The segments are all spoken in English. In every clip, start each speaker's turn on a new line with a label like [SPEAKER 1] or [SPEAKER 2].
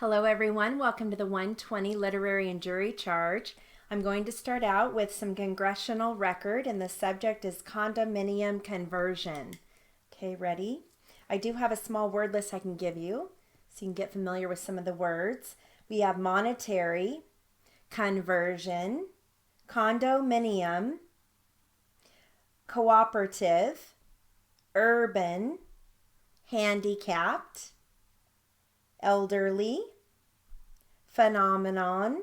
[SPEAKER 1] Hello everyone, welcome to the 120 Literary and Jury Charge. I'm going to start out with some congressional record and the subject is condominium conversion. Okay, ready? I do have a small word list I can give you so you can get familiar with some of the words. We have monetary, conversion, condominium, cooperative, urban, handicapped, elderly, phenomenon,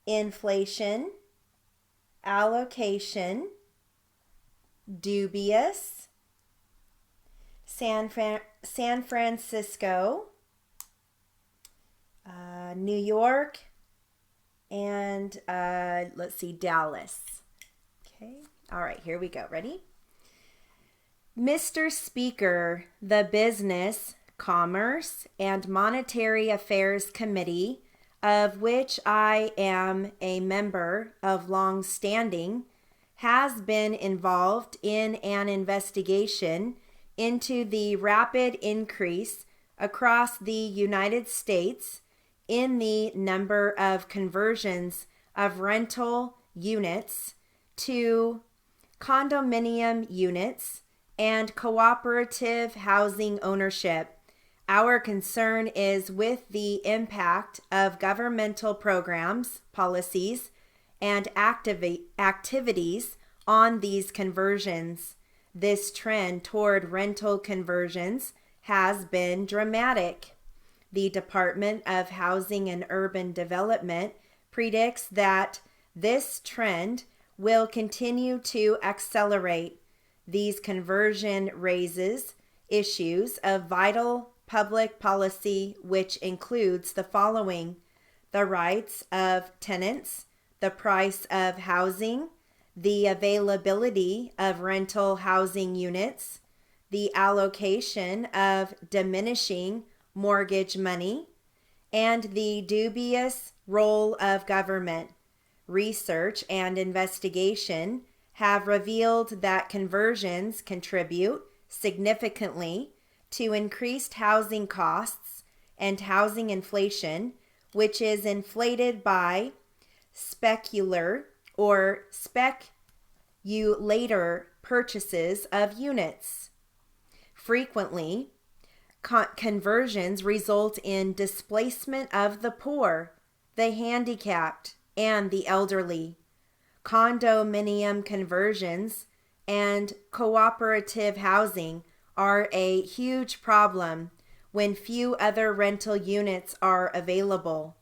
[SPEAKER 1] inflation, allocation, dubious, San Francisco, New York, and let's see, Dallas. Okay, all right, here we go. Ready? Mr. Speaker, the Business, Commerce, and Monetary Affairs Committee, of which I am a member of long standing, has been involved in an investigation into the rapid increase across the United States in the number of conversions of rental units to condominium units and cooperative housing ownership. Our concern is with the impact of governmental programs, policies, and activities on these conversions. This trend toward rental conversions has been dramatic. The Department of Housing and Urban Development predicts that this trend will continue to accelerate. These conversion raises issues of vital public policy, which includes the following: the rights of tenants, the price of housing, the availability of rental housing units, the allocation of diminishing mortgage money, and the dubious role of government. Research and investigation have revealed that conversions contribute significantly to increased housing costs and housing inflation, which is inflated by speculator purchases of units. Frequently, conversions result in displacement of the poor, the handicapped, and the elderly. Condominium conversions and cooperative housing are a huge problem when few other rental units are available.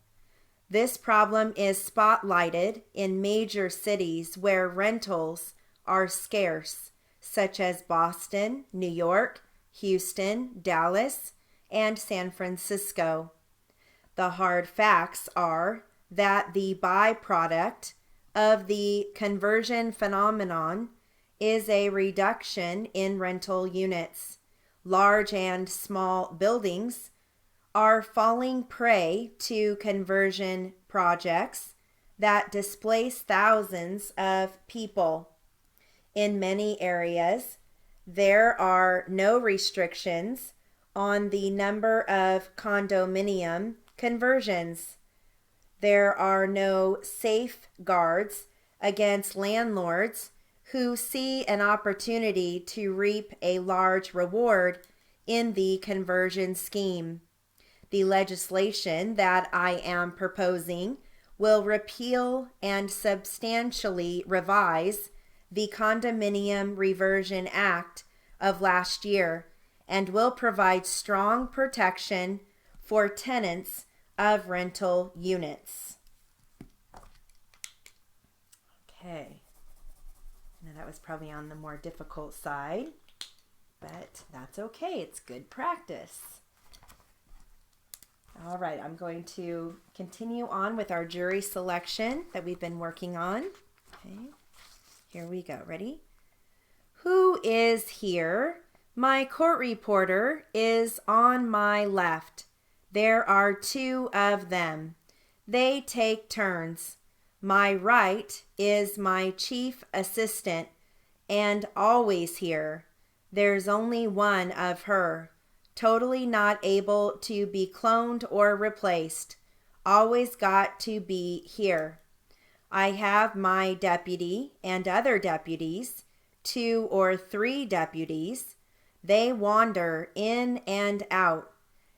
[SPEAKER 1] This problem is spotlighted in major cities where rentals are scarce, such as Boston, New York, Houston, Dallas, and San Francisco. The hard facts are that the byproduct of the conversion phenomenon is a reduction in rental units. Large and small buildings are falling prey to conversion projects that displace thousands of people. In many areas, there are no restrictions on the number of condominium conversions. There are no safeguards against landlords who see an opportunity to reap a large reward in the conversion scheme. The legislation that I am proposing will repeal and substantially revise the Condominium Reversion Act of last year and will provide strong protection for tenants of rental units. Okay. Now that was probably on the more difficult side, but that's okay. It's good practice. All right, I'm going to continue on with our jury selection that we've been working on. Okay, here we go. Ready? Who is here? My court reporter is on my left. There are two of them. They take turns. My right is my chief assistant, and always here. There's only one of her. totally not able to be cloned or replaced. Always got to be here. I have my deputy and other deputies, 2 or 3 deputies. They wander in and out.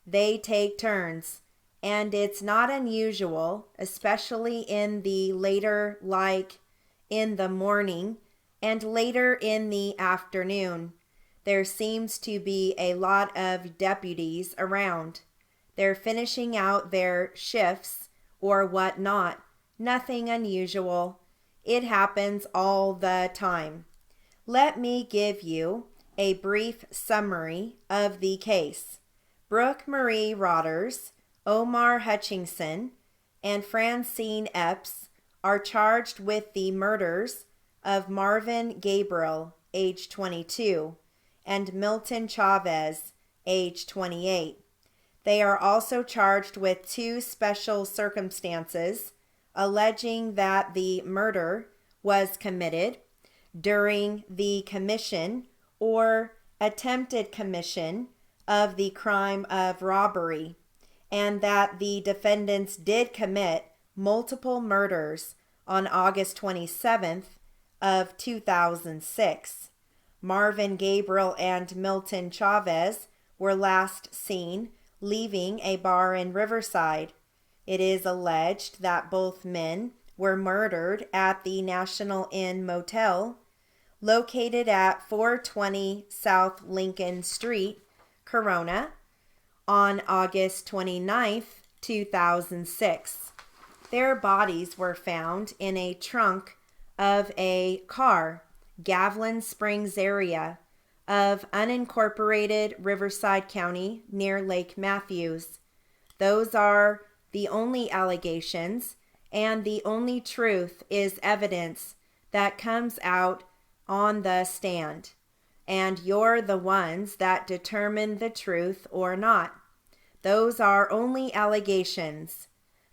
[SPEAKER 1] They take turns, and it's not unusual, especially in the later, like in the morning and later in the afternoon. There seems to be a lot of deputies around. They're finishing out their shifts or whatnot. Nothing unusual. It happens all the time. Let me give you a brief summary of the case. Brooke Marie Rodders, Omar Hutchinson, and Francine Epps are charged with the murders of Marvin Gabriel, age 22, and Milton Chavez, age 28. They are also charged with 2 special circumstances alleging that the murder was committed during the commission or attempted commission of the crime of robbery, and that the defendants did commit multiple murders on August 27th of 2006. Marvin Gabriel and Milton Chavez were last seen leaving a bar in Riverside. It is alleged that both men were murdered at the National Inn Motel, located at 420 South Lincoln Street, Corona, on August 29th, 2006. Their bodies were found in a trunk of a car, Gavilan Springs area of unincorporated Riverside County near Lake Matthews. Those are the only allegations, and the only truth is evidence that comes out on the stand, and you're the ones that determine the truth or not. Those are only allegations.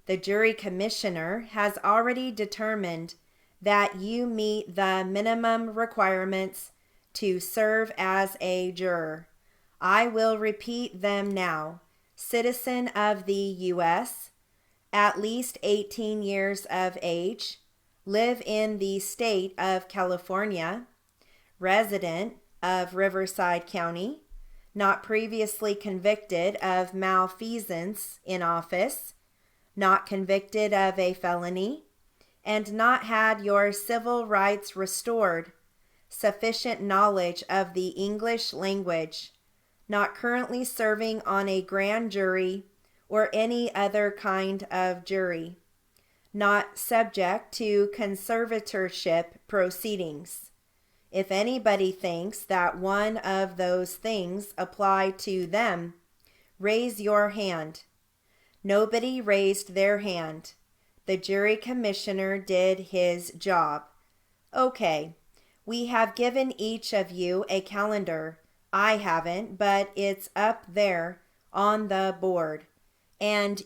[SPEAKER 1] The jury commissioner has already determined that you meet the minimum requirements to serve as a juror. I will repeat them now. Citizen of the U.S., at least 18 years of age, live in the state of California, resident of Riverside County, not previously convicted of malfeasance in office, not convicted of a felony, and not had your civil rights restored, sufficient knowledge of the English language, not currently serving on a grand jury or any other kind of jury, not subject to conservatorship proceedings. If anybody thinks that one of those things apply to them, raise your hand. Nobody raised their hand. The jury commissioner did his job. Okay, we have given each of you a calendar. I haven't, but it's up there on the board. And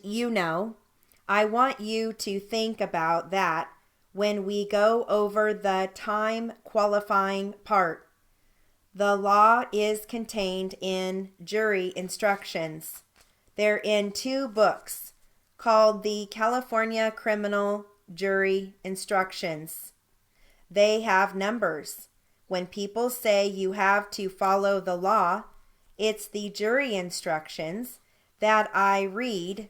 [SPEAKER 1] I want you to think about that when we go over the time qualifying part. The law is contained in jury instructions. They're in 2 books called the California Criminal Jury Instructions. They have numbers. When people say you have to follow the law, it's the jury instructions that I read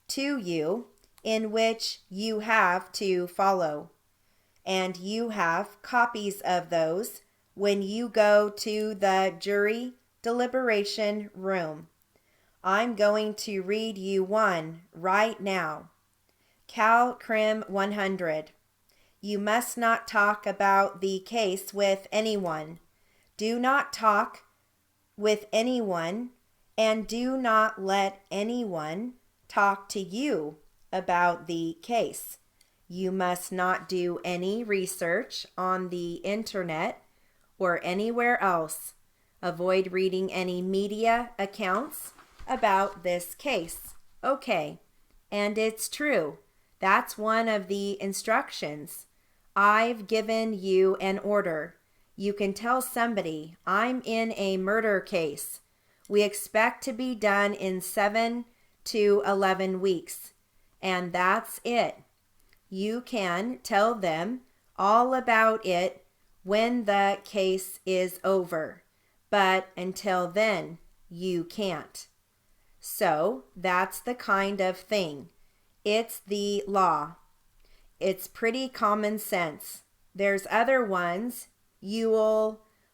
[SPEAKER 1] to you in which you have to follow. And you have copies of those when you go to the jury deliberation room. I'm going to read you one right now. Cal Crim 100. You must not talk about the case with anyone. Do not talk with anyone, and do not let anyone talk to you about the case. You must not do any research on the internet or anywhere else. Avoid reading any media accounts about this case. Okay, and it's true. That's one of the instructions. I've given you an order. You can tell somebody, I'm in a murder case. We expect to be done in 7 to 11 weeks. And that's it. You can tell them all about it when the case is over. But until then, you can't. So that's the kind of thing. It's the law. It's pretty common sense. There's other ones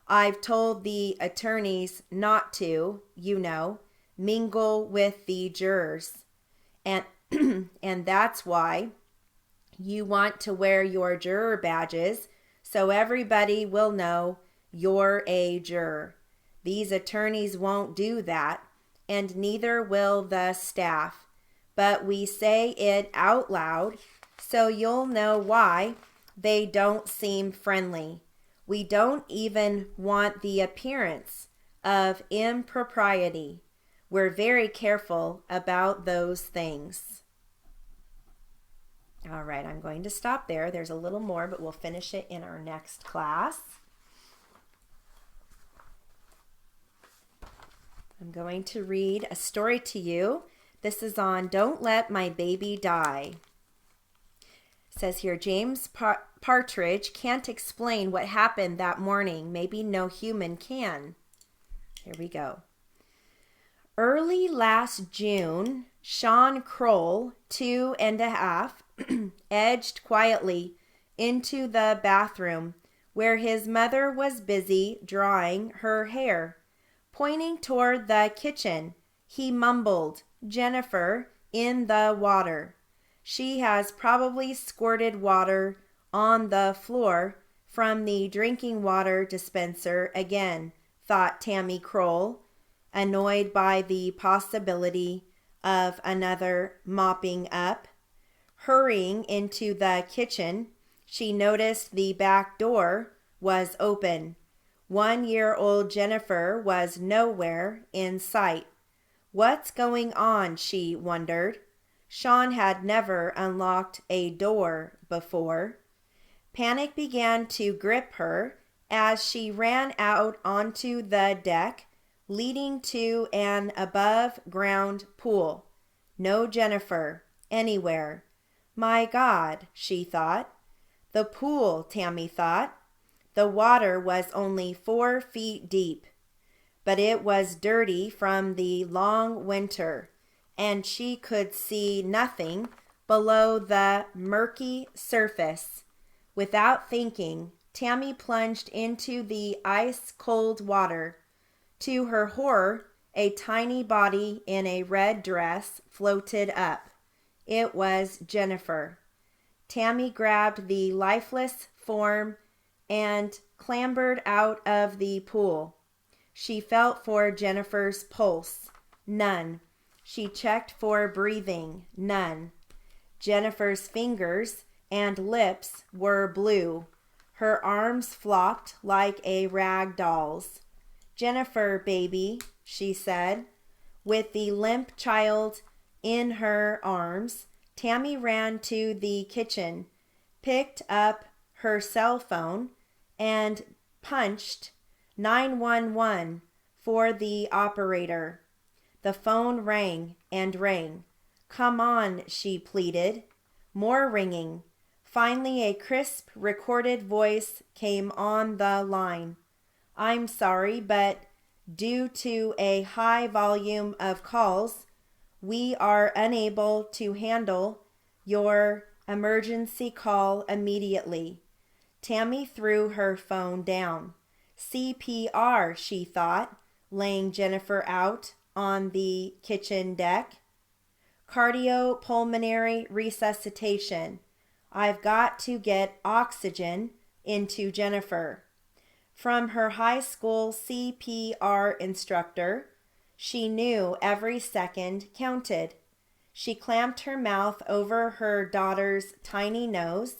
[SPEAKER 1] I've told the attorneys not to, mingle with the jurors. And and that's why you want to wear your juror badges so everybody will know you're a juror. These attorneys won't do that, and neither will the staff. But we say it out loud so you'll know why they don't seem friendly. We don't even want the appearance of impropriety. We're very careful about those things. All right, I'm going to stop there. There's a little more, but we'll finish it in our next class. I'm going to read a story to you. This is on Don't Let My Baby Die. It says here, James Partridge can't explain what happened that morning. Maybe no human can. Here we go. Early last June, Sean Kroll, 2.5, edged quietly into the bathroom where his mother was busy drying her hair. Pointing toward the kitchen, he mumbled, "Jennifer, in the water." She has probably squirted water on the floor from the drinking water dispenser again, thought Tammy Kroll, annoyed by the possibility of another mopping up. Hurrying into the kitchen, she noticed the back door was open. 1-year-old Jennifer was nowhere in sight. What's going on, she wondered. Sean had never unlocked a door before. Panic began to grip her as she ran out onto the deck leading to an above-ground pool. No Jennifer anywhere. My God, she thought. The pool, Tammy thought. The water was only 4 feet deep, but it was dirty from the long winter, and she could see nothing below the murky surface. Without thinking, Tammy plunged into the ice-cold water. To her horror, a tiny body in a red dress floated up. It was Jennifer. Tammy grabbed the lifeless form and clambered out of the pool. She felt for Jennifer's pulse. None. She checked for breathing. None. Jennifer's fingers and lips were blue. Her arms flopped like a rag doll's. Jennifer, baby, she said. With the limp child in her arms, Tammy ran to the kitchen, picked up her cell phone, and punched 911 for the operator. The phone rang and rang. Come on, she pleaded. More ringing. Finally, a crisp, recorded voice came on the line. I'm sorry, but due to a high volume of calls, we are unable to handle your emergency call immediately. Tammy threw her phone down. CPR, she thought, laying Jennifer out on the kitchen deck. Cardiopulmonary resuscitation. I've got to get oxygen into Jennifer. From her high school CPR instructor, she knew every second counted. She clamped her mouth over her daughter's tiny nose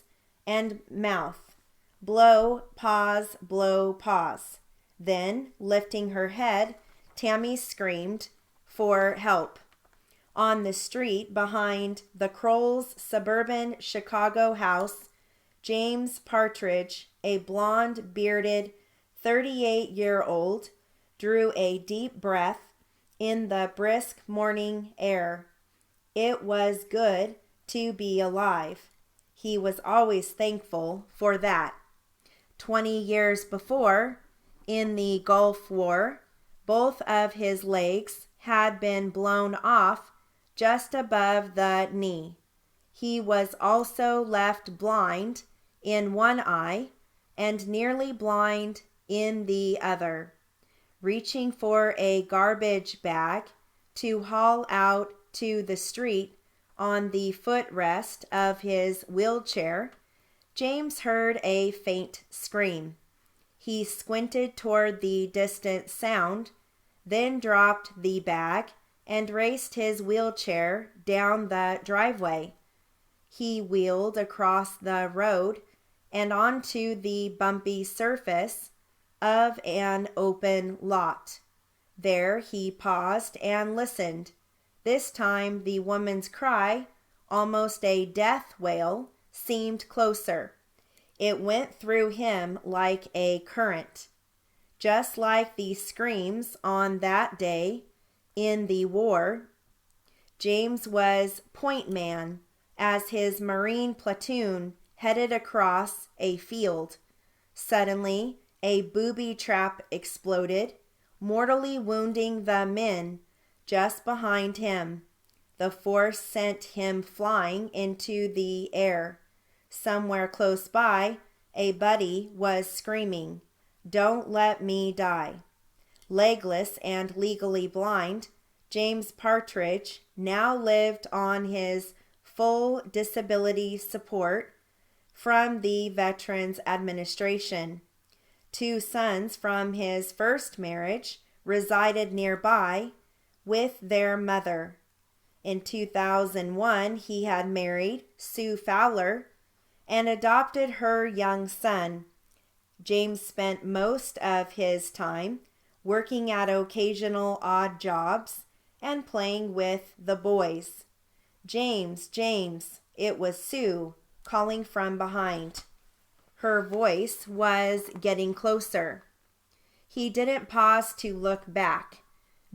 [SPEAKER 1] and mouth. Blow, pause, blow, pause. Then, lifting her head, Tammy screamed for help. On the street behind the Krolls' suburban Chicago house, James Partridge, a blonde-bearded 38-year-old, drew a deep breath in the brisk morning air. It was good to be alive. He was always thankful for that. 20 years before, in the Gulf War, both of his legs had been blown off just above the knee. He was also left blind in one eye and nearly blind in the other, reaching for a garbage bag to haul out to the street on the footrest of his wheelchair. James heard a faint scream. He squinted toward the distant sound, then dropped the bag and raced his wheelchair down the driveway. He wheeled across the road and onto the bumpy surface of an open lot. There he paused and listened. This time the woman's cry, almost a death wail, seemed closer. It went through him like a current, just like the screams on that day in the war. James was point man as his Marine platoon headed across a field. Suddenly, a booby trap exploded, mortally wounding the men just behind him. The force sent him flying into the air. Somewhere close by, a buddy was screaming, "Don't let me die." Legless and legally blind, James Partridge now lived on his full disability support from the Veterans Administration. 2 sons from his first marriage resided nearby with their mother. In 2001, he had married Sue Fowler and adopted her young son. James spent most of his time working at occasional odd jobs and playing with the boys. "James, James," it was Sue calling from behind. Her voice was getting closer. He didn't pause to look back.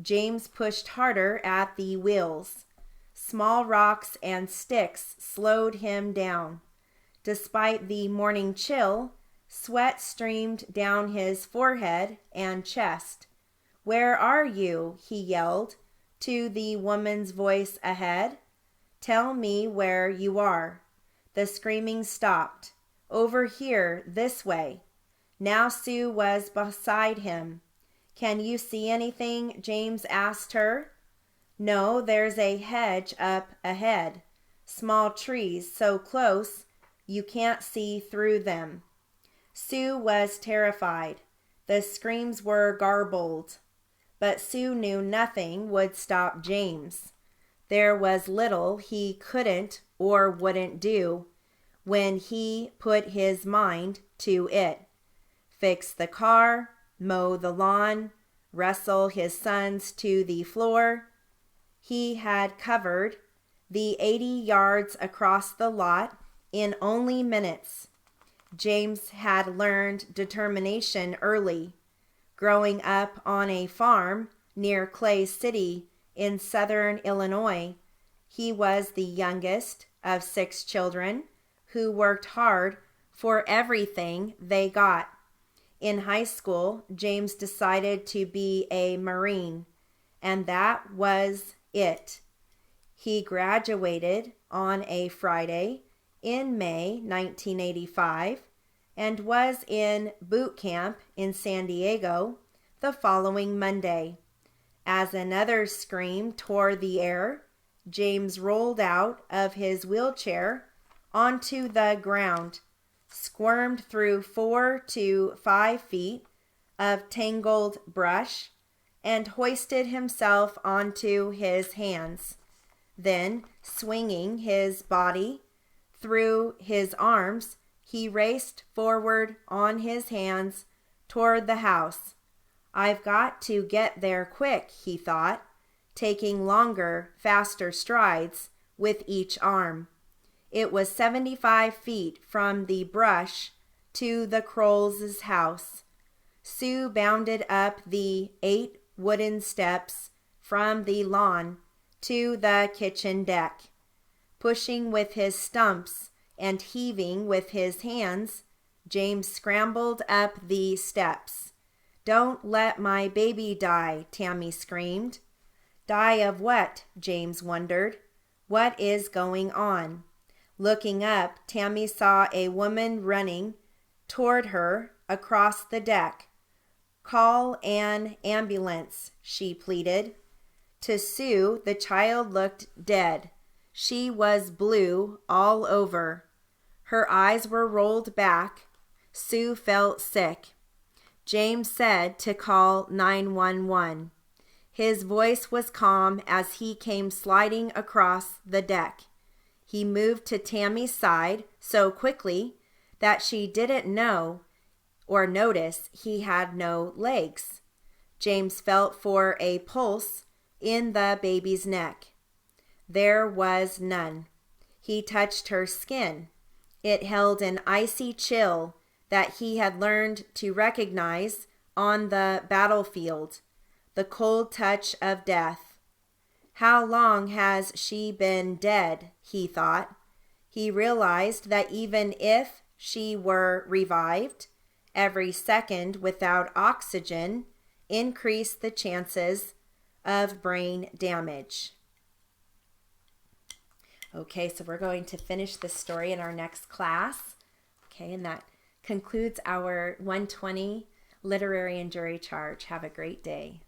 [SPEAKER 1] James pushed harder at the wheels. Small rocks and sticks slowed him down. Despite the morning chill, sweat streamed down his forehead and chest. "Where are you?" he yelled to the woman's voice ahead. "Tell me where you are." The screaming stopped. "Over here, this way." Now Sue was beside him. "Can you see anything?" James asked her. "No, there's a hedge up ahead. Small trees so close you can't see through them." Sue was terrified. The screams were garbled. But Sue knew nothing would stop James. There was little he couldn't or wouldn't do when he put his mind to it. Fix the car, mow the lawn, wrestle his sons to the floor. He had covered the 80 yards across the lot in only minutes. James had learned determination early. Growing up on a farm near Clay City in southern Illinois, he was the youngest of 6 children who worked hard for everything they got. In high school, James decided to be a Marine, and that was it. He graduated on a Friday in May 1985 and was in boot camp in San Diego the following Monday. As another scream tore the air, James rolled out of his wheelchair onto the ground, squirmed through 4 to 5 feet of tangled brush, and hoisted himself onto his hands. Then, swinging his body through his arms, he raced forward on his hands toward the house. "I've got to get there quick," he thought, taking longer, faster strides with each arm. It was 75 feet from the brush to the Crowles' house. Sue bounded up the 8 wooden steps from the lawn to the kitchen deck. Pushing with his stumps and heaving with his hands, James scrambled up the steps. "Don't let my baby die," Tammy screamed. Die of what? James wondered. What is going on? Looking up, Tammy saw a woman running toward her across the deck. "Call an ambulance," she pleaded. To Sue, the child looked dead. She was blue all over. Her eyes were rolled back. Sue felt sick. James said to call 911. His voice was calm as he came sliding across the deck. He moved to Tammy's side so quickly that she didn't know or notice he had no legs. James felt for a pulse in the baby's neck. There was none. He touched her skin. It held an icy chill that he had learned to recognize on the battlefield, the cold touch of death. How long has she been dead, he thought. He realized that even if she were revived, every second without oxygen increased the chances of brain damage. Okay, so we're going to finish this story in our next class. Okay, and that concludes our 120 literary and jury charge. Have a great day.